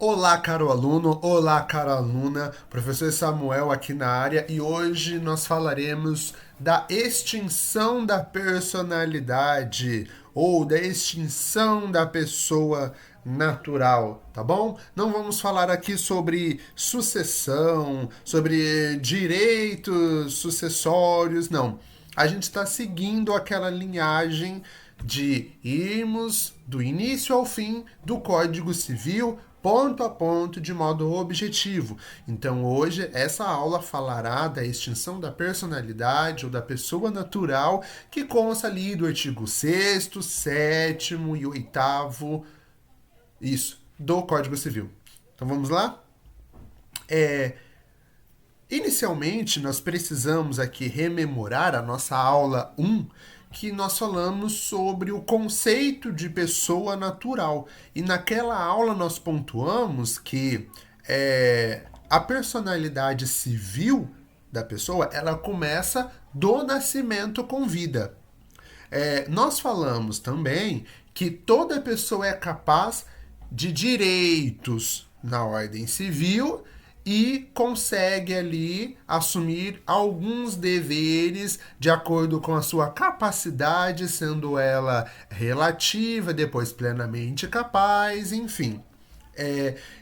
Olá, caro aluno, olá, cara aluna, professor Samuel aqui na área e hoje nós falaremos da extinção da personalidade ou da extinção da pessoa natural, tá bom? Não vamos falar aqui sobre sucessão, sobre direitos sucessórios, não. A gente está seguindo aquela linhagem de irmos do início ao fim do Código Civil, ponto a ponto, de modo objetivo. Então, hoje, essa aula falará da extinção da personalidade ou da pessoa natural, que consta ali do artigo 6º, 7º e 8º, isso, do Código Civil. Então, vamos lá? Inicialmente, nós precisamos aqui rememorar a nossa aula 1, que nós falamos sobre o conceito de pessoa natural. E naquela aula nós pontuamos que a personalidade civil da pessoa, ela começa do nascimento com vida. Nós falamos também que toda pessoa é capaz de direitos na ordem civil e consegue ali assumir alguns deveres de acordo com a sua capacidade, sendo ela relativa, depois plenamente capaz, enfim.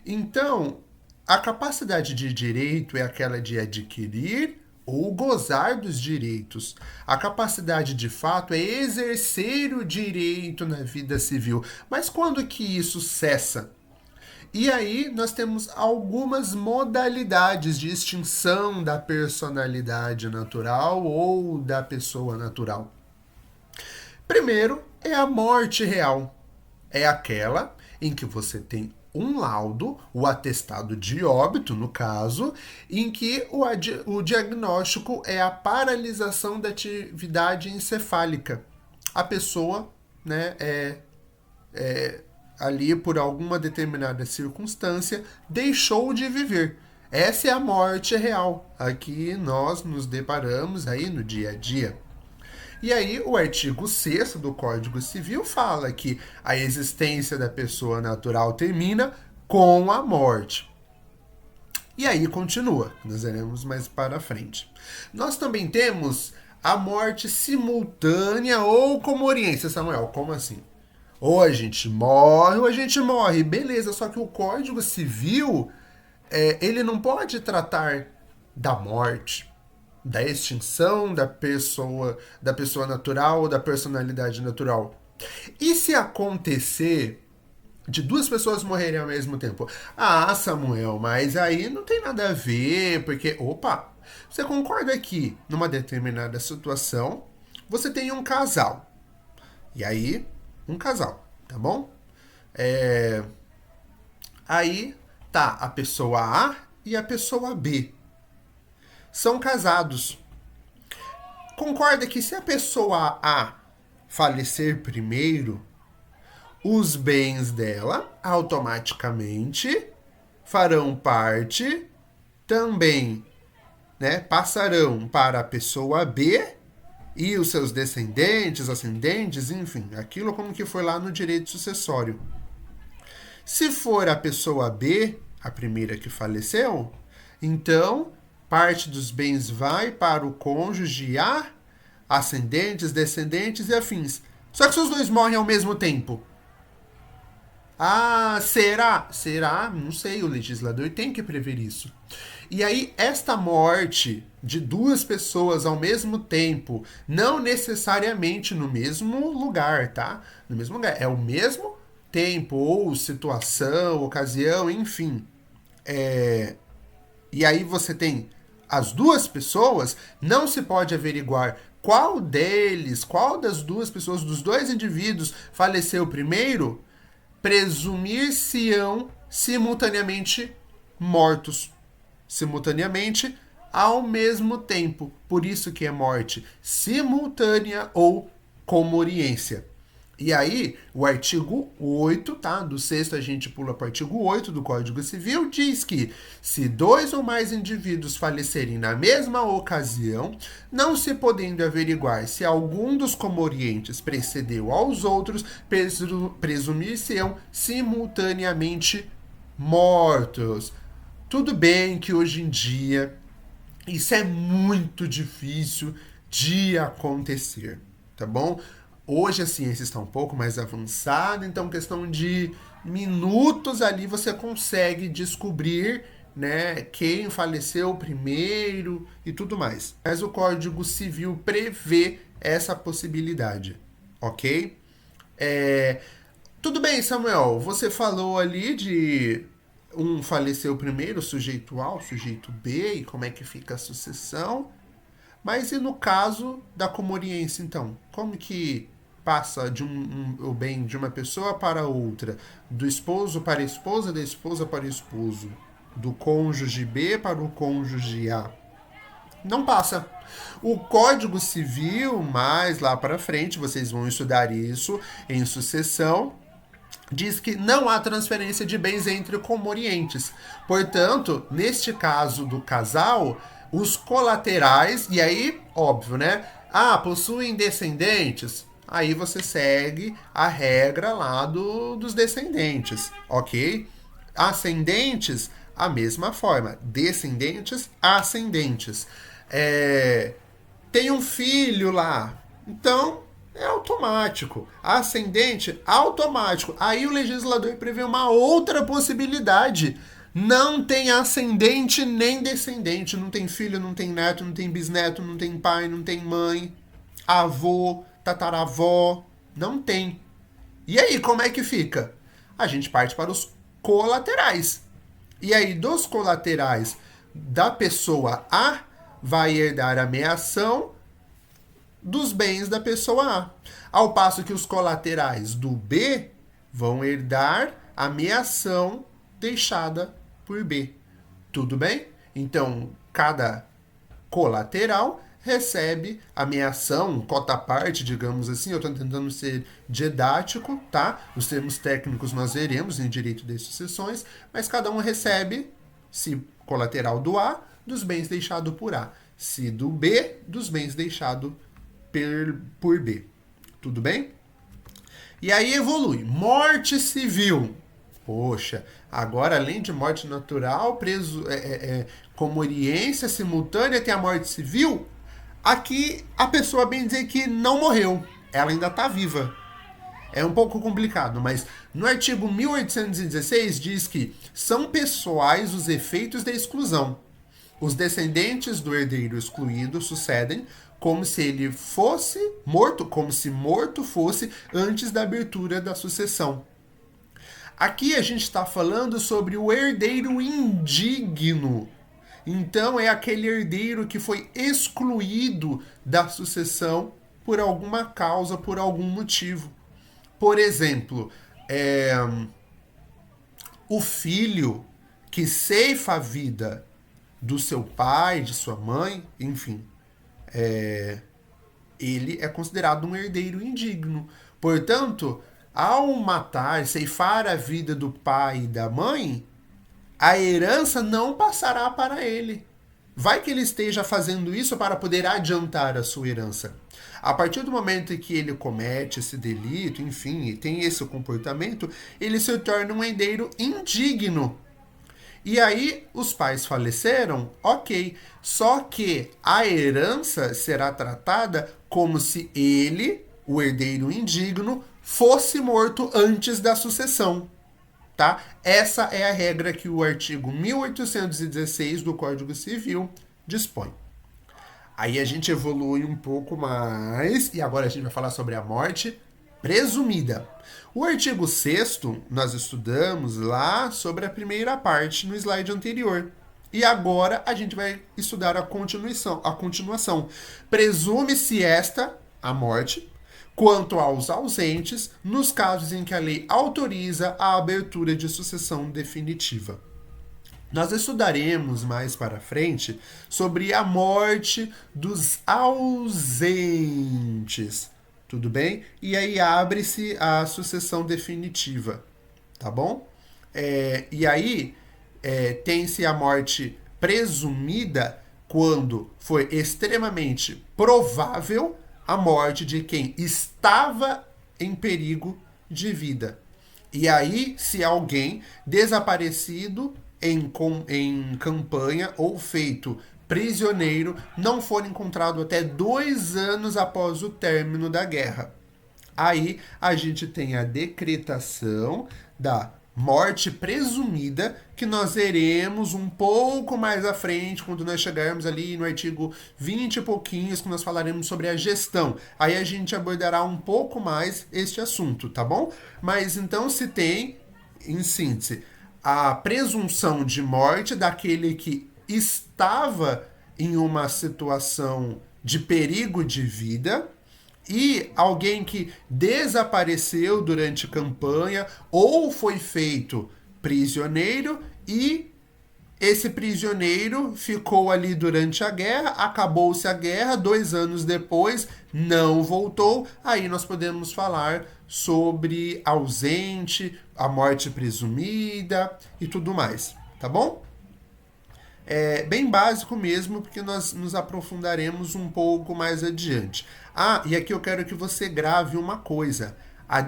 Então, a capacidade de direito é aquela de adquirir ou gozar dos direitos. A capacidade de fato é exercer o direito na vida civil. Mas quando que isso cessa? E aí nós temos algumas modalidades de extinção da personalidade natural ou da pessoa natural. Primeiro é a morte real. É aquela em que você tem um laudo, o atestado de óbito, no caso, em que o diagnóstico é a paralisação da atividade encefálica. A pessoa, né, ali por alguma determinada circunstância, deixou de viver. Essa é a morte real, a que nós nos deparamos aí no dia a dia. E aí o artigo 6º do Código Civil fala que a existência da pessoa natural termina com a morte. E aí continua, nós veremos mais para frente. Nós também temos a morte simultânea ou comoriência. Samuel, como assim? Ou a gente morre ou a gente morre. Beleza, só que o Código Civil, ele não pode tratar da morte, da extinção da pessoa natural ou da personalidade natural. E se acontecer de duas pessoas morrerem ao mesmo tempo? Ah, Samuel, mas aí não tem nada a ver, porque, opa, você concorda que numa determinada situação você tem um casal, e aí um casal, tá bom? Aí tá a pessoa A e a pessoa B. São casados. Concorda que se a pessoa A falecer primeiro, os bens dela automaticamente farão parte também, né, passarão para a pessoa B e os seus descendentes, ascendentes, enfim, aquilo como que foi lá no direito sucessório. Se for a pessoa B, a primeira que faleceu, então parte dos bens vai para o cônjuge A, ascendentes, descendentes e afins. Só que se os dois morrem ao mesmo tempo, será? Será? Não sei, o legislador tem que prever isso. E aí, esta morte de duas pessoas ao mesmo tempo, não necessariamente no mesmo lugar, tá? No mesmo lugar, é o mesmo tempo, ou situação, ocasião, enfim. E aí você tem as duas pessoas, não se pode averiguar qual das duas pessoas, dos dois indivíduos, faleceu primeiro, presumir-se-ão simultaneamente mortos. Simultaneamente, ao mesmo tempo. Por isso que é morte simultânea ou comoriência. E aí, o artigo 8, tá? Do 6º a gente pula para o artigo 8 do Código Civil, diz que se dois ou mais indivíduos falecerem na mesma ocasião, não se podendo averiguar se algum dos comorientes precedeu aos outros, presumir-se-ão simultaneamente mortos. Tudo bem que hoje em dia isso é muito difícil de acontecer, tá bom? Hoje a ciência está um pouco mais avançada, então questão de minutos ali você consegue descobrir, né, quem faleceu primeiro e tudo mais. Mas o Código Civil prevê essa possibilidade, ok? É, tudo bem, Samuel, você falou ali de um faleceu primeiro, sujeito A, o sujeito B, e como é que fica a sucessão. Mas e no caso da comoriense, então? Como que passa o bem de uma pessoa para outra? Do esposo para a esposa, da esposa para o esposo? Do cônjuge B para o cônjuge A? Não passa. O Código Civil, mais lá para frente, vocês vão estudar isso em sucessão, diz que não há transferência de bens entre comorientes. Portanto, neste caso do casal, os colaterais, e aí, óbvio, né? Ah, possuem descendentes? Aí você segue a regra lá dos descendentes, ok? Ascendentes, a mesma forma. Descendentes, ascendentes. Tem um filho lá. Então, é automático. Ascendente, automático. Aí o legislador prevê uma outra possibilidade. Não tem ascendente nem descendente. Não tem filho, não tem neto, não tem bisneto, não tem pai, não tem mãe, avô, tataravó. Não tem. E aí, como é que fica? A gente parte para os colaterais. E aí, dos colaterais da pessoa A, vai herdar a meação dos bens da pessoa A. Ao passo que os colaterais do B vão herdar a meação deixada por B. Tudo bem? Então, cada colateral recebe a meação, cota parte, digamos assim. Eu estou tentando ser didático, tá? Os termos técnicos nós veremos em direito de sucessões, mas cada um recebe, se colateral do A, dos bens deixados por A. Se do B, dos bens deixados por B. Tudo bem? E aí evolui. Morte civil. Poxa, agora além de morte natural, comoriência simultânea, tem a morte civil. Aqui a pessoa bem dizer que não morreu. Ela ainda está viva. É um pouco complicado, mas no artigo 1816 diz que são pessoais os efeitos da exclusão. Os descendentes do herdeiro excluído sucedem como se ele fosse morto, como se morto fosse antes da abertura da sucessão. Aqui a gente está falando sobre o herdeiro indigno. Então é aquele herdeiro que foi excluído da sucessão por alguma causa, por algum motivo. Por exemplo, o filho que ceifa a vida do seu pai, de sua mãe, enfim, ele é considerado um herdeiro indigno. Portanto, ao matar, ceifar a vida do pai e da mãe, a herança não passará para ele. Vai que ele esteja fazendo isso para poder adiantar a sua herança. A partir do momento em que ele comete esse delito, enfim, e tem esse comportamento, ele se torna um herdeiro indigno. E aí, os pais faleceram, ok. Só que a herança será tratada como se ele, o herdeiro indigno, fosse morto antes da sucessão. Tá? Essa é a regra que o artigo 1816 do Código Civil dispõe. Aí a gente evolui um pouco mais, e agora a gente vai falar sobre a morte presumida. O artigo 6º nós estudamos lá sobre a primeira parte no slide anterior. E agora a gente vai estudar a continuação. Presume-se esta, a morte, quanto aos ausentes, nos casos em que a lei autoriza a abertura de sucessão definitiva. Nós estudaremos mais para frente sobre a morte dos ausentes. Tudo bem? E aí abre-se a sucessão definitiva, tá bom? E aí tem-se a morte presumida quando foi extremamente provável a morte de quem estava em perigo de vida. E aí, se alguém desaparecido em campanha ou feito prisioneiro não for encontrado até 2 anos após o término da guerra. Aí a gente tem a decretação da morte presumida, que nós veremos um pouco mais à frente, quando nós chegarmos ali no artigo 20 e pouquinhos, que nós falaremos sobre a gestão. Aí a gente abordará um pouco mais este assunto, tá bom? Mas então se tem, em síntese, a presunção de morte daquele que estava em uma situação de perigo de vida, e alguém que desapareceu durante campanha ou foi feito prisioneiro e esse prisioneiro ficou ali durante a guerra, acabou-se a guerra, 2 anos depois não voltou, aí nós podemos falar sobre ausente, a morte presumida e tudo mais, tá bom? É bem básico mesmo, porque nós nos aprofundaremos um pouco mais adiante. Ah, e aqui eu quero que você grave uma coisa. A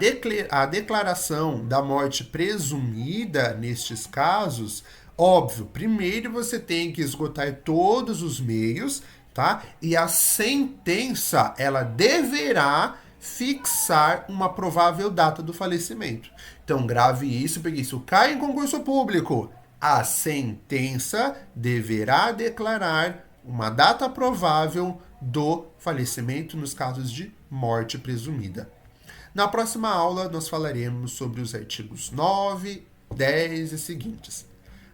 declaração da morte presumida nestes casos, óbvio, primeiro você tem que esgotar todos os meios, tá? E a sentença, ela deverá fixar uma provável data do falecimento. Então grave isso, porque isso cai em concurso público. A sentença deverá declarar uma data provável do falecimento nos casos de morte presumida. Na próxima aula, nós falaremos sobre os artigos 9, 10 e seguintes.